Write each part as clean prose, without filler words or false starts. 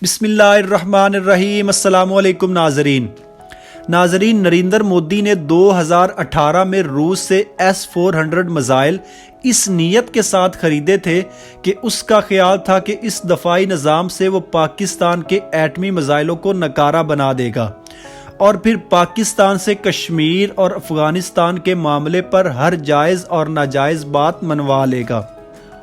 बिस्मिल्लाहिर्रहमानिर्रहीम। अस्सलाम वालेकुम नाजरीन, नरेंद्र मोदी ने 2018 में रूस से S-400 मिसाइल इस नीयत के साथ खरीदे थे कि उसका ख्याल था कि इस दफाई निज़ाम से वो पाकिस्तान के एटमी मिसाइलों को नकारा बना देगा और फिर पाकिस्तान से कश्मीर और अफगानिस्तान के मामले पर हर जायज़ और नाजायज़ बात मनवा लेगा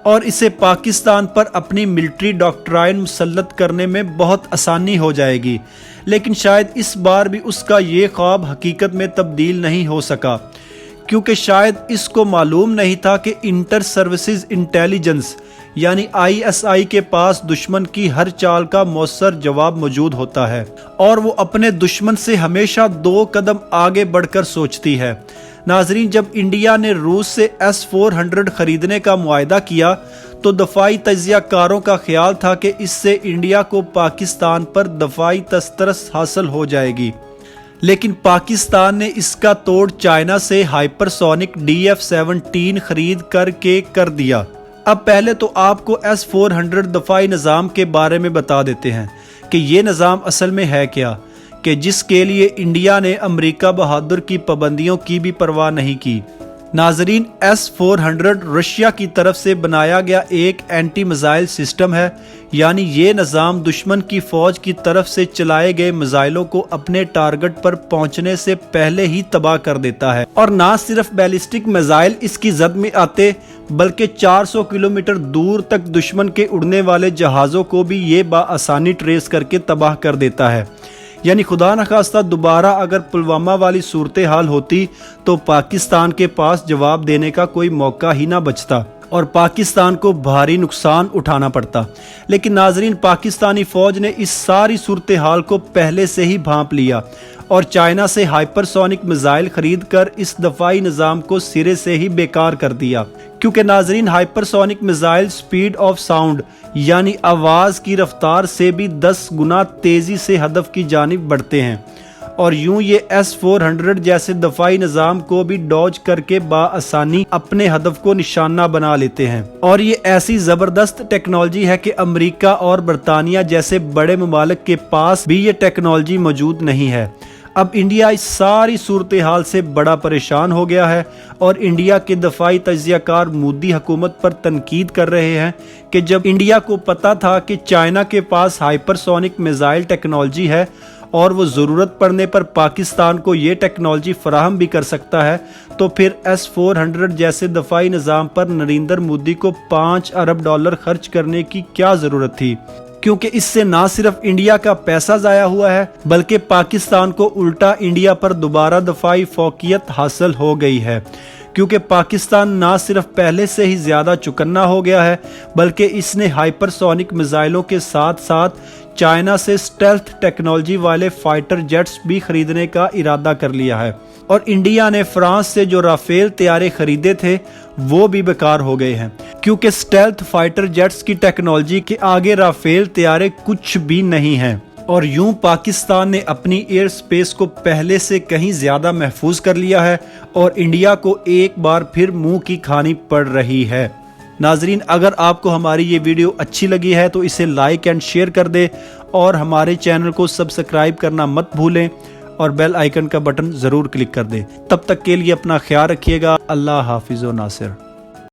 और इसे पाकिस्तान पर अपनी मिलिट्री डॉक्ट्राइन मुसल्लत करने में बहुत आसानी हो जाएगी। लेकिन शायद इस बार भी उसका ये ख्वाब हकीकत में तब्दील नहीं हो सका, क्योंकि शायद इसको मालूम नहीं था कि इंटर सर्विसेज इंटेलिजेंस यानी ISI के पास दुश्मन की हर चाल का मौसर जवाब मौजूद होता है और वो अपने दुश्मन से हमेशा 2 कदम आगे बढ़कर सोचती है। नाजरीन, जब इंडिया ने रूस से S-400 खरीदने का मुआहदा किया तो दफाई तजियाकारों का ख्याल था कि इससे इंडिया को पाकिस्तान पर दफाई तस्तरस हासिल हो जाएगी, लेकिन पाकिस्तान ने इसका तोड़ चाइना से हाइपरसोनिक DF-17 खरीद करके कर दिया। अब पहले तो आपको S-400 दफाई निज़ाम के बारे में बता देते हैं कि ये निज़ाम असल में है क्या, कि जिसके लिए इंडिया ने अमेरिका बहादुर की पाबंदियों की भी परवाह नहीं की। नाजरीन, S-400 रशिया की तरफ से बनाया गया एक एंटी मिसाइल सिस्टम है, यानी ये निज़ाम दुश्मन की फौज की तरफ से चलाए गए मिसाइलों को अपने टारगेट पर पहुंचने से पहले ही तबाह कर देता है। और ना सिर्फ बैलिस्टिक मिसाइल इसकी जद में आते, बल्कि 400 किलोमीटर दूर तक दुश्मन के उड़ने वाले जहाज़ों को भी ये बाआसानी ट्रेस करके तबाह कर देता है। यानी खुदा न खास्ता दोबारा अगर पुलवामा वाली सूरत हाल होती तो पाकिस्तान के पास जवाब देने का कोई मौका ही ना बचता और पाकिस्तान को भारी नुकसान उठाना पड़ता। लेकिन नाजरीन, पाकिस्तानी फौज ने इस सारी सूरत हाल को पहले से ही भांप लिया और चाइना से हाइपरसोनिक मिसाइल खरीद कर इस दफाई निज़ाम को सिरे से ही बेकार कर दिया, क्योंकि नाजरीन hypersonic missile speed of sound यानी आवाज़ की रफ्तार से भी 10 गुना तेज़ी से हदफ की जानिब बढ़ते हैं और यूं ये S-400 जैसे दफाई निज़ाम को भी डॉज करके बाआसानी अपने हदफ को निशाना बना लेते हैं। और ये ऐसी ज़बरदस्त टेक्नोलॉजी है कि अमेरिका और बरतानिया जैसे बड़े ममालिक के पास भी ये टेक्नोलॉजी मौजूद नहीं है। अब इंडिया इस सारी सूरत हाल से बड़ा परेशान हो गया है और इंडिया के दफाई तजियाकार मोदी हुकूमत पर तनकीद कर रहे हैं कि जब इंडिया को पता था कि चाइना के पास हाइपरसोनिक मिसाइल टेक्नोलॉजी है और वो ज़रूरत पड़ने पर पाकिस्तान को ये टेक्नोलॉजी फराहम भी कर सकता है, तो फिर S-400 जैसे दफाई निज़ाम पर नरेंद्र मोदी को $5 अरब खर्च करने की क्या ज़रूरत थी, क्योंकि इससे ना सिर्फ इंडिया का पैसा ज़ाया हुआ है बल्कि पाकिस्तान को उल्टा इंडिया पर दोबारा दफाई फौकियत हासिल हो गई है, क्योंकि पाकिस्तान ना सिर्फ पहले से ही ज़्यादा चुकन्ना हो गया है बल्कि इसने हाइपरसोनिक मिसाइलों के साथ साथ चाइना से स्टेल्थ टेक्नोलॉजी वाले फाइटर जेट्स भी खरीदने का इरादा कर लिया है। और इंडिया ने फ्रांस से जो राफेल तैयारे खरीदे थे वो भी बेकार हो गए हैं, क्योंकि स्टेल्थ फाइटर जेट्स की टेक्नोलॉजी के आगे राफेल तैयारे कुछ भी नहीं हैं। और यूं पाकिस्तान ने अपनी एयर स्पेस को पहले से कहीं ज़्यादा महफूज कर लिया है और इंडिया को एक बार फिर मुंह की खानी पड़ रही है। नाजरीन, अगर आपको हमारी ये वीडियो अच्छी लगी है तो इसे लाइक एंड शेयर कर दे और हमारे चैनल को सब्सक्राइब करना मत भूलें और बेल आइकन का बटन ज़रूर क्लिक कर दें। तब तक के लिए अपना ख्याल रखिएगा। अल्लाह हाफिज़ व नासिर।